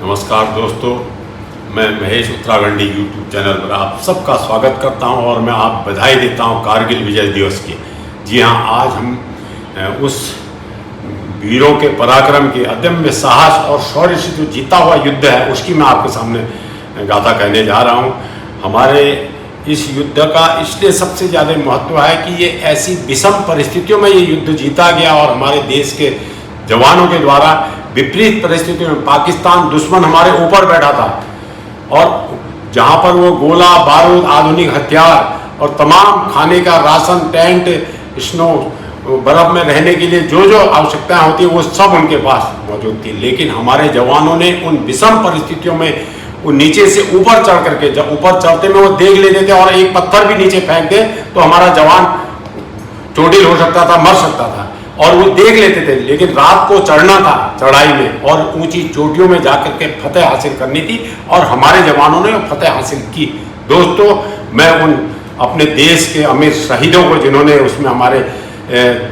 नमस्कार दोस्तों, मैं महेश उत्तराखंडी यूट्यूब चैनल पर आप सबका स्वागत करता हूं और मैं आप बधाई देता हूं कारगिल विजय दिवस की। जी हाँ, आज हम उस वीरों के पराक्रम की अदम्य साहस और शौर्य से जो जीता हुआ युद्ध है उसकी मैं आपके सामने गाथा कहने जा रहा हूं। हमारे इस युद्ध का इसलिए सबसे ज़्यादा महत्व है कि ये ऐसी विषम परिस्थितियों में ये युद्ध जीता गया और हमारे देश के जवानों के द्वारा विपरीत परिस्थितियों में पाकिस्तान दुश्मन हमारे ऊपर बैठा था और जहां पर वो गोला बारूद, आधुनिक हथियार और तमाम खाने का राशन, टेंट, स्नो, बर्फ में रहने के लिए जो जो आवश्यकताएं होती है वो सब उनके पास मौजूद थी। लेकिन हमारे जवानों ने उन विषम परिस्थितियों में वो नीचे से ऊपर चढ़ करके, जब ऊपर चढ़ते में वो देख लेते थे और एक पत्थर भी नीचे फेंक दे तो हमारा जवान चोटिल हो सकता था, मर सकता था और वो देख लेते थे। लेकिन रात को चढ़ना था चढ़ाई में और ऊंची चोटियों में जाकर के फतेह हासिल करनी थी और हमारे जवानों ने फतेह हासिल की। दोस्तों, मैं उन अपने देश के अमीर शहीदों को, जिन्होंने उसमें हमारे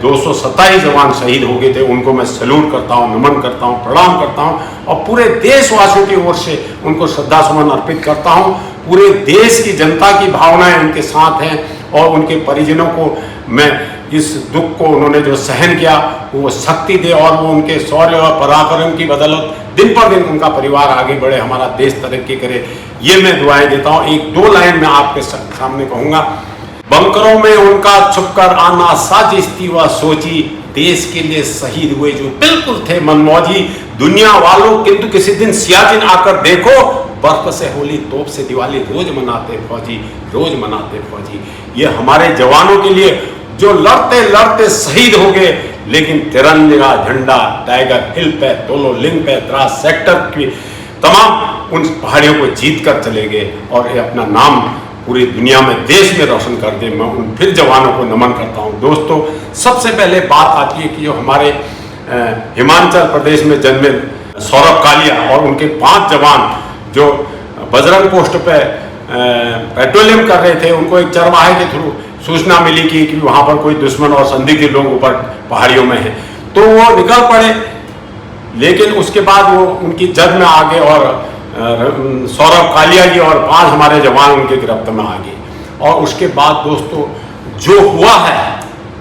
227 जवान शहीद हो गए थे, उनको मैं सैल्यूट करता हूं, नमन करता हूं, प्रणाम करता हूं और पूरे देशवासियों की ओर से उनको श्रद्धासुमन अर्पित करता हूं। पूरे देश की जनता की भावनाएं उनके साथ हैं और उनके परिजनों को मैं इस दुख को उन्होंने जो सहन किया वो शक्ति दे और वो उनके शौर्य और पराक्रम की बदौलत दिन पर दिन उनका परिवार आगे बढ़े, हमारा देश तरक्की करे, ये मैं दुआएं देता हूँ। एक दो लाइन में आपके सामने कहूँगा। बंकरों में उनका छुपकर आना साजिश थी वह सोची, देश के लिए शहीद हुए जो बिल्कुल थे मनमौजी। दुनिया वालों किंतु किसी दिन सियाचिन आकर देखो, बर्फ से होली, तोप से दिवाली, रोज मनाते फौजी, रोज मनाते फौजी। ये हमारे जवानों के लिए जो लड़ते लड़ते शहीद हो गए, लेकिन तिरंगा झंडा टाइगर हिल पे, तोलो लिंग पे, द्रास सेक्टर की तमाम उन पहाड़ियों को जीत कर चले गए और ये अपना नाम पूरी दुनिया में, देश में रोशन कर दे। मैं उन फिर जवानों को नमन करता हूँ। दोस्तों, सबसे पहले बात आती है कि जो हमारे हिमाचल प्रदेश में जन्मे सौरभ कालिया और उनके 5 जवान जो बजरंग पोस्ट पे पेट्रोलिंग कर रहे थे, उनको एक चरवाहे के थ्रू सूचना मिली कि वहाँ पर कोई दुश्मन और संदिग्ध लोग ऊपर पहाड़ियों में हैं, तो वो निकल पड़े। लेकिन उसके बाद वो उनकी जद में आ गए और सौरभ कालिया जी और 5 हमारे जवान उनके गिरफ्त में आ गए। और उसके बाद दोस्तों जो हुआ है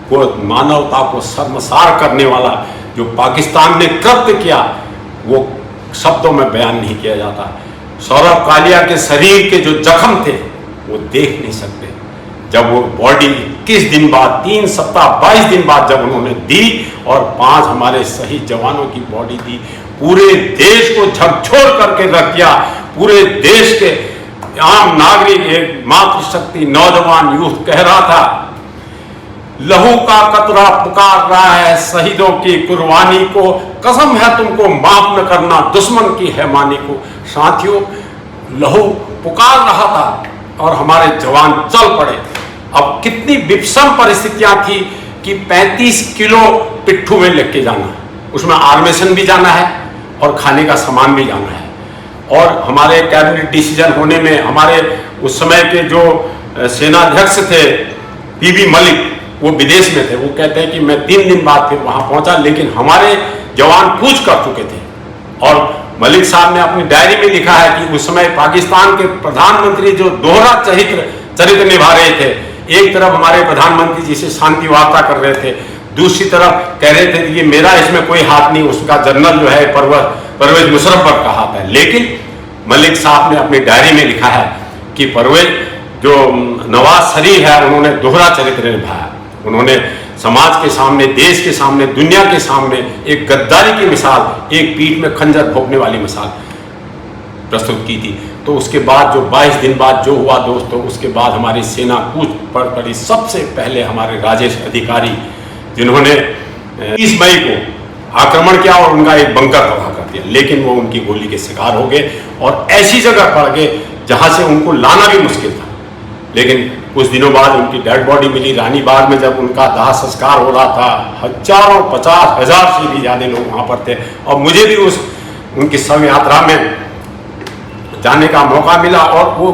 वो मानवता को शर्मसार करने वाला जो पाकिस्तान ने कृत्य किया वो शब्दों में बयान नहीं किया जाता। सौरभ कालिया के शरीर के जो जख्म थे वो देख नहीं सकते। जब वो बॉडी 21 दिन बाद, 3 सप्ताह 22 दिन बाद जब उन्होंने दी और 5 हमारे शहीद जवानों की बॉडी दी, पूरे देश को झकझोर करके रख दिया। पूरे देश के आम नागरिक, एक मातृशक्ति नौजवान यूथ कह रहा था, लहू का कतरा पुकार रहा है शहीदों की कुर्बानी को, कसम है तुमको माफ न करना दुश्मन की हैमानी को। साथियों, लहू पुकार रहा था और हमारे जवान चल पड़े। अब कितनी विषम परिस्थितियां थी कि 35 किलो पिट्ठू में लेके जाना, उसमें आर्मेशन भी जाना है और खाने का सामान भी जाना है। और हमारे कैबिनेट डिसीजन होने में हमारे उस समय के जो सेनाध्यक्ष थे पीबी मलिक, वो विदेश में थे। वो कहते हैं कि मैं 3 दिन बाद फिर वहां पहुंचा, लेकिन हमारे जवान कूच कर चुके थे। और मलिक साहब ने अपनी डायरी में लिखा है कि उस समय पाकिस्तान के प्रधानमंत्री जो दोहरा चरित्र निभा रहे थे, एक तरफ हमारे प्रधानमंत्री जी से शांति वार्ता कर रहे थे, दूसरी तरफ कह रहे थे कि ये मेरा इसमें कोई हाथ नहीं, उसका जनरल जो है परवेज मुशर्रफ का हाथ है। लेकिन मलिक साहब ने अपनी डायरी में लिखा है कि परवेज जो नवाज शरीफ है उन्होंने दोहरा चरित्र निभाया। उन्होंने समाज के सामने, देश के सामने, दुनिया के सामने एक गद्दारी की मिसाल, एक पीठ में खंजर भोंकने वाली मिसाल प्रस्तुत की थी। तो उसके बाद जो 22 दिन बाद जो हुआ दोस्तों, उसके बाद हमारी सेना कूच पड़ी। सबसे पहले हमारे राजेश अधिकारी, जिन्होंने 30 मई को आक्रमण किया और उनका एक बंकर तबाह कर दिया, लेकिन वो उनकी गोली के शिकार हो गए और ऐसी जगह पड़ गए जहां से उनको लाना भी मुश्किल था। लेकिन कुछ दिनों बाद उनकी डेड बॉडी मिली रानीबाग में। जब उनका दाह संस्कार हो रहा था, हजारों 50,000 से भी ज्यादा लोग वहां पर थे और मुझे भी उनकी शव यात्रा में जाने का मौका मिला और वो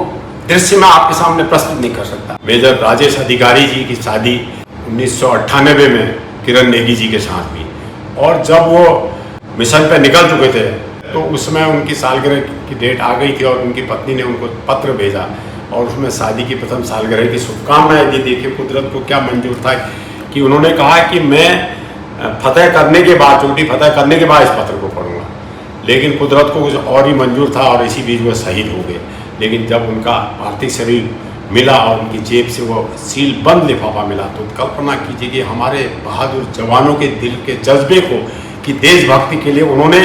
दृश्य मैं आपके सामने प्रस्तुत नहीं कर सकता। मेजर राजेश अधिकारी जी की शादी 1998 में किरण नेगी जी के साथ हुई और जब वो मिशन पे निकल चुके थे तो उसमें उनकी सालगिरह की डेट आ गई थी और उनकी पत्नी ने उनको पत्र भेजा और उसमें शादी की प्रथम सालगिरह की शुभकामनाएं दी। देखिए कुदरत को क्या मंजूर था कि उन्होंने कहा कि मैं फतेह करने के बाद, चोटी फतेह करने के बाद इस पत्र को पढ़ूंगा, लेकिन कुदरत को कुछ और ही मंजूर था और इसी बीच वो शहीद हो गए। लेकिन जब उनका पार्थिव शरीर मिला और उनकी जेब से वो सील बंद लिफाफा मिला, तो कल्पना कीजिए कि हमारे बहादुर जवानों के दिल के जज्बे को कि देशभक्ति के लिए उन्होंने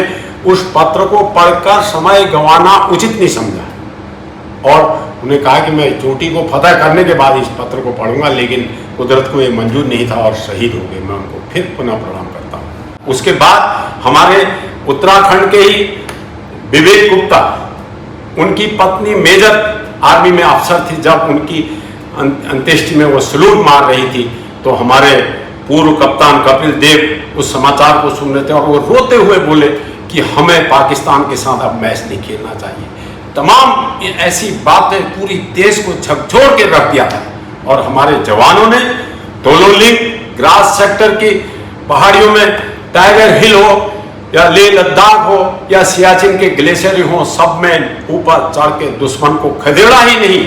उस पत्र को पढ़कर समय गंवाना उचित नहीं समझा और उन्हें कहा कि मैं चोटी को फतेह करने के बाद इस पत्र को पढ़ूंगा, लेकिन कुदरत को ये मंजूर नहीं था और शहीद हो गए। मैं उनको फिर पुनः प्रणाम करता हूँ। उसके बाद हमारे उत्तराखंड के ही विवेक गुप्ता, उनकी पत्नी मेजर आर्मी में अफसर थी। जब उनकी अंत्येष्टि में वो सलूट मार रही थी तो हमारे पूर्व कप्तान कपिल देव उस समाचार को सुन रहे थे और वो रोते हुए बोले कि हमें पाकिस्तान के साथ अब मैच नहीं खेलना चाहिए। तमाम ऐसी बातें पूरी देश को झकझोर के रख दिया था और हमारे जवानों ने तोलोलिंग, ग्रास सेक्टर की पहाड़ियों में, टाइगर हिल हो या लेह लद्दाख हो या सियाचिन के ग्लेशियर हो, सब में ऊपर चढ़ के दुश्मन को खदेड़ा ही नहीं,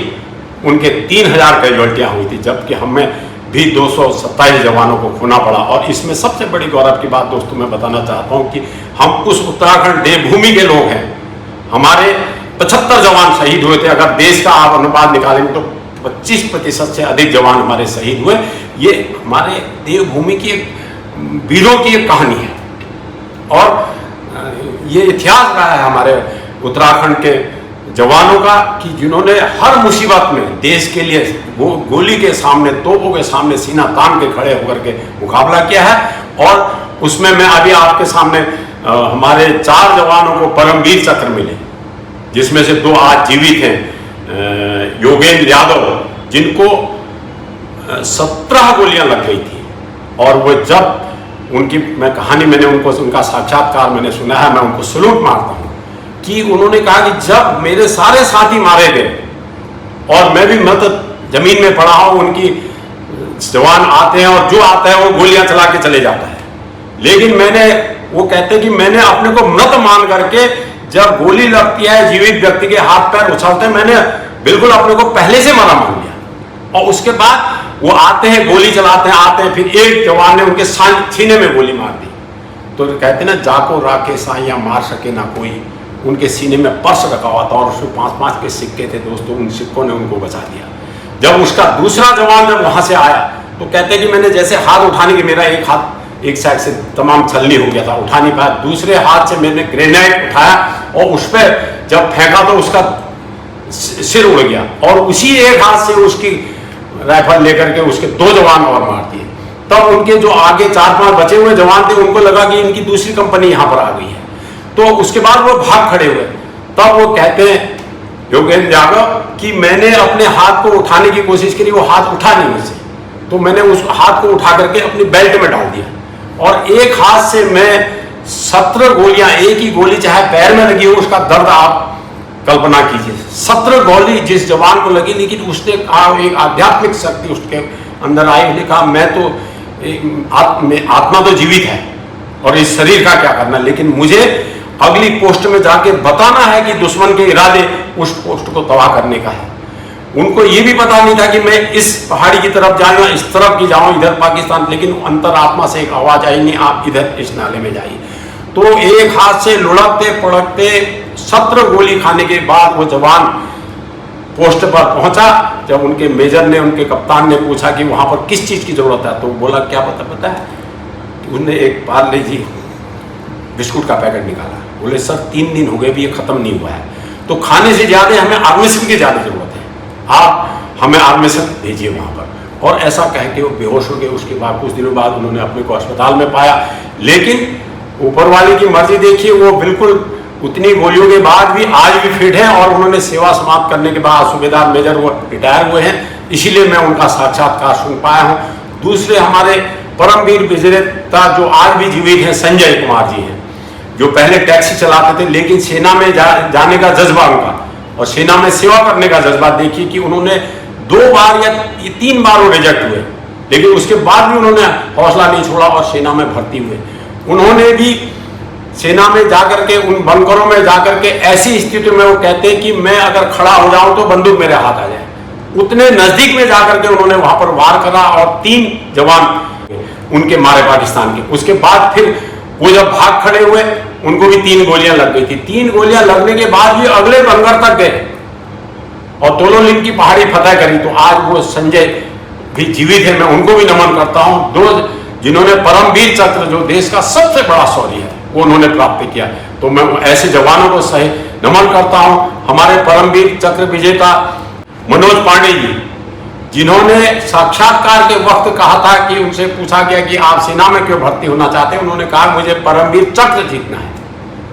उनके 3000 कैजुअल्टियां हुई थी, जबकि हमें भी 227 जवानों को खोना पड़ा। और इसमें सबसे बड़ी गौरव की बात दोस्तों मैं बताना चाहता हूं कि हम उस उत्तराखंड देवभूमि के लोग हैं। हमारे 75 जवान शहीद हुए थे। अगर देश का आप अनुपात निकालेंगे तो 25% से अधिक जवान हमारे शहीद हुए। ये हमारे देवभूमि की एक वीरों की एक कहानी है और ये इतिहास रहा है हमारे उत्तराखंड के जवानों का कि जिन्होंने हर मुसीबत में देश के लिए गोली के सामने, तोपों के सामने सीना तान के खड़े होकर के मुकाबला किया है। और उसमें मैं अभी आपके सामने हमारे 4 जवानों को परमवीर चक्र मिले, जिसमें से 2 आज जीवित हैं। योगेंद्र यादव, जिनको 17 गोलियां लग गई थी और वो जब उनकी मैंने उनका साक्षात्कार मैंने सुना है, मैं उनको सलूट मारता हूं कि उन्होंने कहा कि जब मेरे सारे साथी मारे गए और मैं भी जमीन में पड़ा हूं, उनकी जवान आते हैं और जो आता है वो गोलियां चला के चले जाता है, लेकिन वो कहते हैं कि मैंने अपने को मृत मान करके, जब गोली लगती है जीवित व्यक्ति के हाथ पैर उछलते हैं, मैंने बिल्कुल अपने को पहले से मरा मान लिया। और उसके बाद वो आते हैं, गोली चलाते हैं, आते हैं, फिर एक जवान ने उनके सीने में गोली मार दी। तो कहते ना, जाको राखे साइया मार सके ना कोई, उनके सीने में पर्स रखा हुआ था और उसमें 5-5 के सिक्के थे दोस्तों, उन सिक्कों ने उनको बचा दिया। जब उसका दूसरा जवान जब वहां से आया तो कहते कि मैंने जैसे हाथ उठाने के, मेरा एक हाथ एक साइड से तमाम छलनी हो गया था, उठा नहीं पाया, दूसरे हाथ से मैंने ग्रेनेड उठाया और उस पर जब फेंका तो उसका सिर उड़ गया और उसी एक हाथ से उसकी राइफल लेकर के उसके 2 जवान और मार दिए। तब उनके जो आगे 4-5 बचे हुए जवान थे, उनको लगा कि इनकी दूसरी कंपनी यहां पर आ गई है, तो उसके बाद वो भाग खड़े हुए। तब वो कहते हैं योगेंद्र यादव कि मैंने अपने हाथ को उठाने की कोशिश करी, वो हाथ उठा नहीं मुझसे, तो मैंने उस हाथ को उठा करके अपनी बेल्ट में डाल दिया और एक हाथ से मैं 17 गोलियां, एक ही गोली चाहे पैर में लगी हो उसका दर्द आप कल्पना कीजिए। 17 गोली जिस जवान को लगी, लेकिन उसने कहा, एक आध्यात्मिक शक्ति उसके अंदर आई, उसने कहा मैं तो आत्मा तो जीवित है और इस शरीर का क्या करना, लेकिन मुझे अगली पोस्ट में जाके बताना है कि दुश्मन के इरादे उस पोस्ट को तबाह करने का है। उनको ये भी पता नहीं था कि मैं इस पहाड़ी की तरफ जाऊँ, इस तरफ की जाऊँ, इधर पाकिस्तान, लेकिन अंतरात्मा से एक आवाज आई, नहीं आप इधर इस नाले में जाइए। तो एक हाथ से लुढ़कते पड़कते 17 गोली खाने के बाद वो जवान पोस्ट पर पहुंचा। जब उनके मेजर ने, उनके कप्तान ने पूछा कि वहां पर किस चीज की जरूरत है, तो बोला क्या पता है, उन्होंने एक पार्ले जी बिस्कुट का पैकेट निकाला। बोले सर 3 दिन हो गए भी ये खत्म नहीं हुआ है, तो खाने से ज्यादा हमें आर्मेशन की ज्यादा जरूरत है, आप हमें आर्मेशन भेजिए वहां पर। और ऐसा कह के वो बेहोश हो गए। उसके बाद कुछ दिनों बाद उन्होंने अपने को अस्पताल में पाया, लेकिन ऊपर वाले की मर्जी देखिए, वो बिल्कुल उतनी गोलियों के बाद भी आज भी फिट है और उन्होंने सेवा समाप्त करने के बाद सूबेदार मेजर वो रिटायर हुए हैं, इसीलिए मैं उनका साक्षात्कार सुन पाया हूँ। दूसरे हमारे परमवीर विजेता जो आज भी जीवित हैं, संजय कुमार जी हैं, जो पहले टैक्सी चलाते थे, लेकिन सेना में जाने का जज्बा उनका और सेना में सेवा करने का जज्बा देखिए कि उन्होंने 2 बार या 3 बार वो रिजेक्ट हुए, लेकिन उसके बाद भी उन्होंने हौसला नहीं छोड़ा और सेना में भर्ती हुए। उन्होंने भी सेना में जाकर के उन बंकरों में जाकर के ऐसी स्थिति में वो कहते हैं कि मैं अगर खड़ा हो जाऊं तो बंदूक मेरे हाथ आ जाए। उतने नजदीक में जाकर के उन्होंने वहां पर वार करा और 3 जवान उनके मारे पाकिस्तान के। उसके बाद फिर वो जब भाग खड़े हुए उनको भी 3 गोलियां लग गई थी। 3 गोलियां लगने के बाद भी अगले बंकर तक गए और तोलोलिंग की पहाड़ी फतह करी। तो आज वो संजय भी जीवित है, मैं उनको भी नमन करता हूं। 2 जिन्होंने परमवीर चक्र, जो देश का सबसे बड़ा शौर्य है, वो उन्होंने प्राप्त किया। तो मैं ऐसे जवानों को सही नमन करता हूं। हमारे परमवीर चक्र विजेता मनोज पांडे जी, जिन्होंने साक्षात्कार के वक्त कहा था कि उनसे पूछा गया कि आप सेना में क्यों भर्ती होना चाहते हैं, उन्होंने कहा मुझे परमवीर चक्र जीतना है।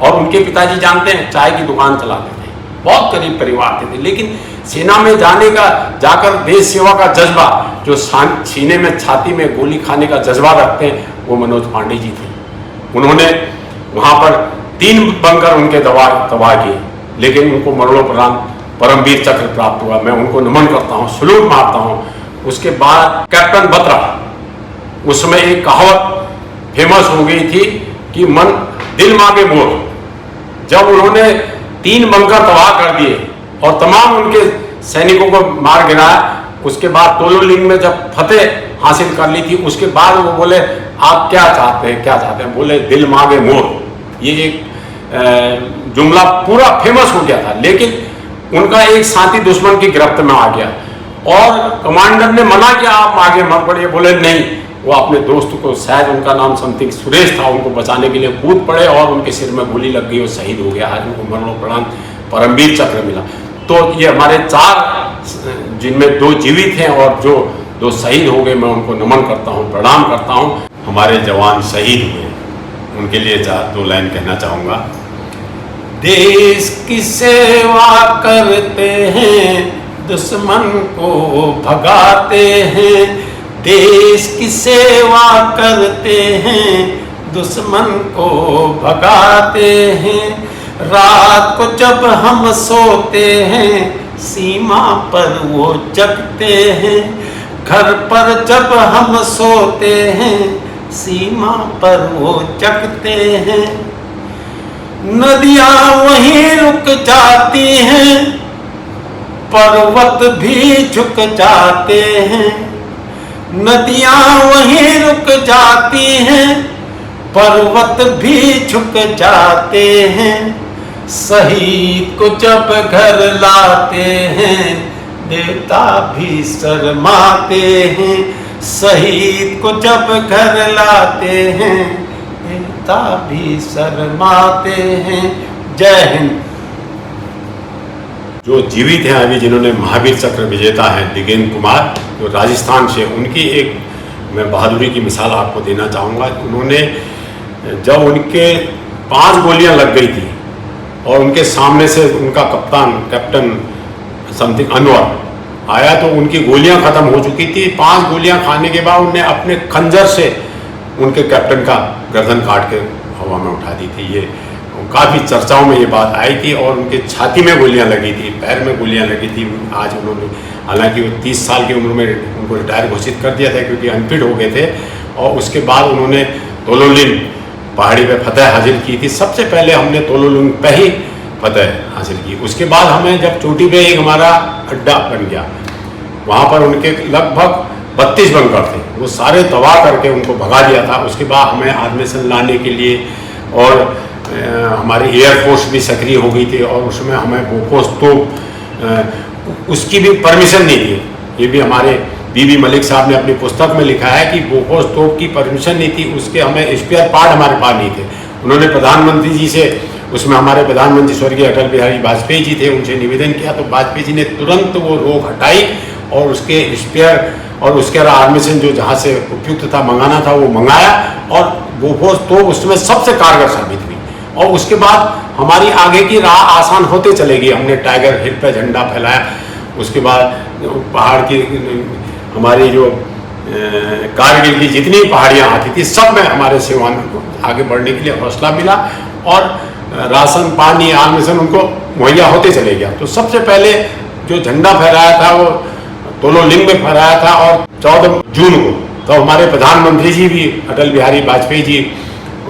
और उनके पिताजी जानते हैं चाय की दुकान चलाते थे, बहुत गरीब परिवार थे, लेकिन सेना में जाने का, जाकर देश सेवा का जज्बा, जो सीने में छाती में गोली खाने का जज्बा रखते हैं, वो मनोज पांडे जी थे। उन्होंने वहां पर 3 बंकर उनके तबाह किए, लेकिन उनको मरणोपरांत परमवीर चक्र प्राप्त हुआ। मैं उनको नमन करता हूं, सलूट मारता हूं। उसके बाद कैप्टन बत्रा, उसमें एक कहावत फेमस हो गई थी कि मन दिल मांगे मोर। जब उन्होंने 3 बंकर तबाह कर दिए और तमाम उनके सैनिकों को मार गिराया, उसके बाद तोलोलिंग में जब फतेह हासिल कर ली थी, उसके बाद वो बोले आप क्या चाहते हैं, क्या चाहते हैं? बोले दिल मांगे मोर। ये एक जुमला पूरा फेमस हो गया था, लेकिन उनका एक साथी दुश्मन की गिरफ्त में आ गया और कमांडर ने मना किया आप आगे मत बढ़िए। बोले नहीं, वो अपने दोस्त को, शायद उनका नाम समथिंग सुरेश था, उनको बचाने के लिए कूद पड़े और उनके सिर में गोली लग गई और शहीद हो गया। आज उनको मरणोपरांत परमवीर चक्र मिला। तो ये हमारे 4, जिनमें 2 जीवित हैं और जो 2 शहीद हो गए, मैं उनको नमन करता हूँ, प्रणाम करता हूँ। हमारे जवान शहीद हुए, उनके लिए 2 लाइन कहना चाहूँगा। देश की सेवा करते हैं, दुश्मन को भगाते हैं। देश की सेवा करते हैं, दुश्मन को भगाते हैं। रात को जब हम सोते हैं, सीमा पर वो जगते हैं। घर पर जब हम सोते हैं, सीमा पर वो जगते हैं। नदियां वहीं रुक जाती हैं, पर्वत भी झुक जाते हैं। नदियां वहीं रुक जाती हैं, पर्वत भी झुक जाते हैं। शहीद को जब घर लाते हैं, देवता भी शर्माते हैं। शहीद को जब घर लाते हैं, देवता भी शर्माते हैं। जय हिंद। जो जीवित हैं अभी, जिन्होंने महावीर चक्र विजेता हैं दिगेंद्र कुमार, जो राजस्थान से, उनकी एक मैं बहादुरी की मिसाल आपको देना चाहूँगा। उन्होंने जब उनके 5 गोलियां लग गई थी और उनके सामने से उनका कप्तान, कैप्टन समथिंग अनवर आया, तो उनकी गोलियां खत्म हो चुकी थी। 5 गोलियां खाने के बाद उन्हें अपने खंजर से उनके कैप्टन का गर्दन काट के हवा में उठा दी थी। ये काफ़ी चर्चाओं में ये बात आई थी। और उनके छाती में गोलियां लगी थी, पैर में गोलियां लगी थी। आज उन्होंने, हालांकि वो 30 साल की उम्र में उनको रिटायर घोषित कर दिया था क्योंकि अनफिट हो गए थे। और उसके बाद उन्होंने तोलोलिंग पहाड़ी पे फतह हासिल की थी। सबसे पहले हमने तोलोलिंग पे ही फतह हासिल की। उसके बाद हमें जब चोटी पे एक हमारा अड्डा बन गया, वहाँ पर उनके लगभग 32 बंकर थे, वो सारे तबाह करके उनको भगा दिया था। उसके बाद हमें आर्मेशन लाने के लिए, और हमारी एयरफोर्स भी सक्रिय हो गई थी, और उसमें हमें बोफोर्स तोप, उसकी भी परमिशन नहीं थी। ये भी हमारे बीबी मलिक साहब ने अपनी पुस्तक में लिखा है कि बोफोर्स तोप की परमिशन नहीं थी, उसके हमें स्पेयर पार्ट हमारे पास नहीं थे। उन्होंने प्रधानमंत्री जी से, उसमें हमारे प्रधानमंत्री स्वर्गीय अटल बिहारी वाजपेयी जी थे, उनसे निवेदन किया, तो वाजपेयी जी ने तुरंत वो रोक हटाई और उसके स्पेयर और उसके आर्मेशन जो जहाँ से उपयुक्त था मंगाना था वो मंगाया, और बोफोर्स तोप उसमें सबसे कारगर साबित हुई। और उसके बाद हमारी आगे की राह आसान होते चले गई। हमने टाइगर हिल पर झंडा फैलाया। उसके बाद पहाड़ की हमारी जो कारगिल की जितनी पहाड़ियाँ आती थी, सब में हमारे सेवाओं को आगे बढ़ने के लिए हौसला मिला, और राशन पानी आर्मेशन उनको मुहैया होते चले गया। तो सबसे पहले जो झंडा फहराया था वो तोलोलिंग में फहराया था, और 14 जून को तो हमारे प्रधानमंत्री जी भी, अटल बिहारी वाजपेयी जी,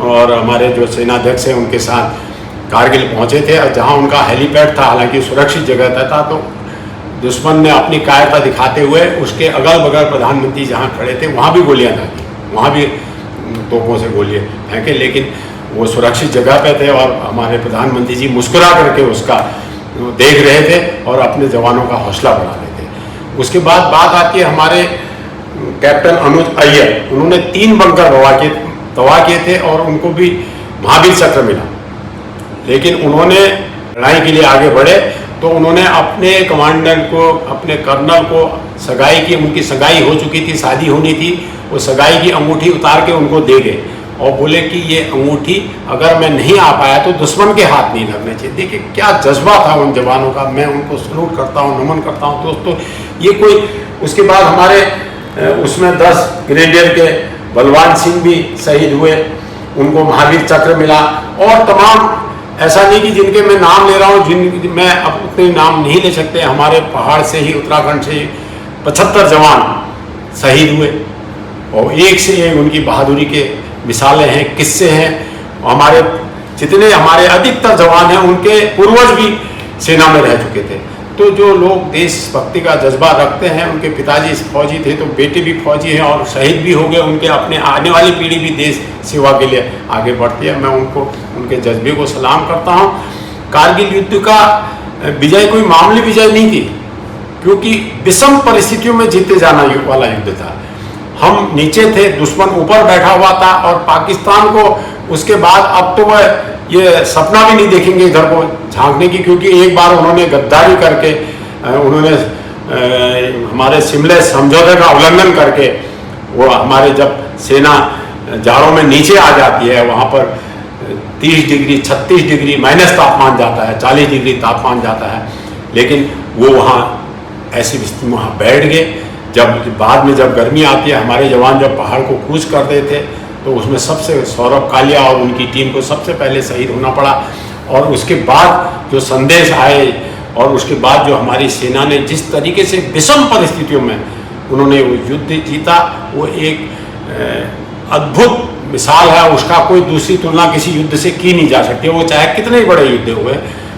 और हमारे जो सेनाध्यक्ष हैं उनके साथ कारगिल पहुंचे थे, और जहां उनका हेलीपैड था, हालांकि सुरक्षित जगह था, तो दुश्मन ने अपनी कायरता दिखाते हुए उसके अगल बगल प्रधानमंत्री जहां खड़े थे वहां भी गोलियां दागी, वहां भी तोपों से गोलियां फेंके, लेकिन वो सुरक्षित जगह पे थे और हमारे प्रधानमंत्री जी मुस्कुरा करके उसका देख रहे थे और अपने जवानों का हौसला बढ़ा रहे थे। उसके बाद बात आती है हमारे कैप्टन अनुज अय्यर, उन्होंने 3 बंकर तबाह किए थे और उनको भी महावीर चक्र मिला, लेकिन उन्होंने लड़ाई के लिए आगे बढ़े तो उन्होंने अपने कमांडर को, अपने कर्नल को सगाई की, उनकी सगाई हो चुकी थी, शादी होनी थी, वो सगाई की अंगूठी उतार के उनको दे गए और बोले कि ये अंगूठी अगर मैं नहीं आ पाया तो दुश्मन के हाथ नहीं लगने चाहिए। देखिए क्या जज्बा था उन जवानों का, मैं उनको सलूट करता हूँ, नमन करता हूँ दोस्तों। ये कोई, उसके बाद हमारे उसमें 10 ग्रेडियर के बलवान सिंह भी शहीद हुए, उनको महावीर चक्र मिला, और तमाम, ऐसा नहीं कि जिनके मैं नाम ले रहा हूँ, जिन मैं अब उतने नाम नहीं ले सकते, हमारे पहाड़ से ही, उत्तराखंड से ही 75 जवान शहीद हुए और एक से एक उनकी बहादुरी के मिसालें हैं, किस्से हैं। हमारे जितने हमारे अधिकतर जवान हैं उनके पूर्वज भी सेना में रह चुके थे। तो जो लोग देशभक्ति का जज्बा रखते हैं, उनके पिताजी फौजी थे तो बेटे भी फौजी हैं और शहीद भी हो गए, उनके अपने आने वाली पीढ़ी भी देश सेवा के लिए आगे बढ़ती है। मैं उनको, उनके जज्बे को सलाम करता हूँ। कारगिल युद्ध का विजय कोई मामूली विजय नहीं थी, क्योंकि विषम परिस्थितियों में जीते जाना वाला युद्ध था। हम नीचे थे, दुश्मन ऊपर बैठा हुआ था, और पाकिस्तान को उसके बाद अब तो वह ये सपना भी नहीं देखेंगे इधर को झांकने की, क्योंकि एक बार उन्होंने गद्दारी करके, उन्होंने हमारे शिमले समझौते का उल्लंघन करके, वो हमारे जब सेना जाड़ों में नीचे आ जाती है, वहाँ पर 30 डिग्री 36 डिग्री माइनस तापमान जाता है, 40 डिग्री तापमान जाता है, लेकिन वो वहाँ ऐसी स्थिति में वहाँ बैठ गए। जब बाद में जब गर्मी आती है, हमारे जवान जब पहाड़ को कूच करते थे तो उसमें सबसे सौरभ कालिया और उनकी टीम को सबसे पहले शहीद होना पड़ा। और उसके बाद जो संदेश आए और उसके बाद जो हमारी सेना ने जिस तरीके से विषम परिस्थितियों में उन्होंने वो युद्ध जीता, वो एक अद्भुत मिसाल है। उसका कोई दूसरी तुलना किसी युद्ध से की नहीं जा सकती, वो चाहे कितने ही बड़े युद्ध हुए।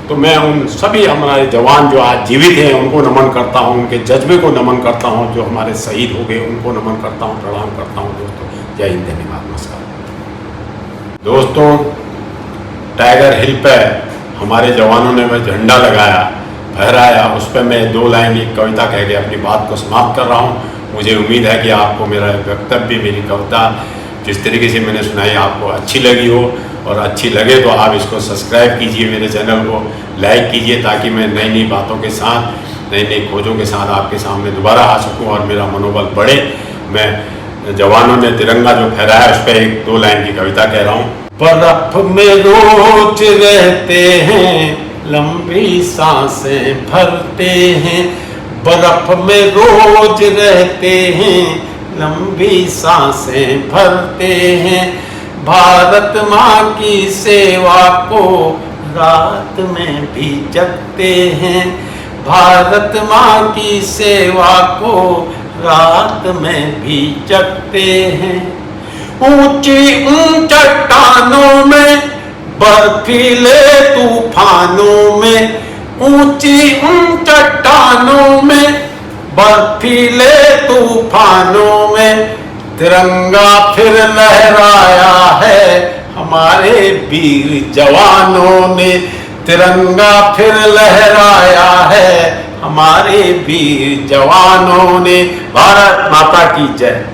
तो मैं उन सभी हमारे जवान जो आज जीवित हैं उनको नमन करता हूँ, उनके जज्बे को नमन करता हूँ, जो हमारे शहीद हो गए उनको नमन करता हूँ, प्रणाम करता हूँ दोस्तों। जय हिंद, धन्यवाद, नमस्कार। दोस्तों, टाइगर हिल पे हमारे जवानों ने वह झंडा लगाया, फहराया, उस पर मैं 2 लाइन एक कविता कह के अपनी बात को समाप्त कर रहा हूँ। मुझे उम्मीद है कि आपको मेरा वक्तव्य, मेरी कविता जिस तरीके से मैंने सुनाई आपको अच्छी लगी हो, और अच्छी लगे तो आप इसको सब्सक्राइब कीजिए, मेरे चैनल को लाइक कीजिए, ताकि मैं नई नई बातों के साथ, नई नई खोजों के साथ आपके सामने दोबारा आ सकूं और मेरा मनोबल बढ़े। मैं जवानों ने तिरंगा जो फहराया उस पर 1-2 लाइन की कविता कह रहा हूँ। बर्फ में रोज रहते हैं, लंबी सांसें भरते हैं, बर्फ में रोज रहते हैं, लंबी सांसें भरते हैं, भारत माँ की सेवा को रात में भी जगते हैं, भारत माँ की सेवा को रात में भी जगते हैं। ऊंची उन चट्टानों में, बर्फीले तूफानों में, ऊंची उन चट्टानों में, बर्फीले तूफानों में, तिरंगा फिर लहराया है हमारे वीर जवानों ने, तिरंगा फिर लहराया है हमारे वीर जवानों ने। भारत माता की जय।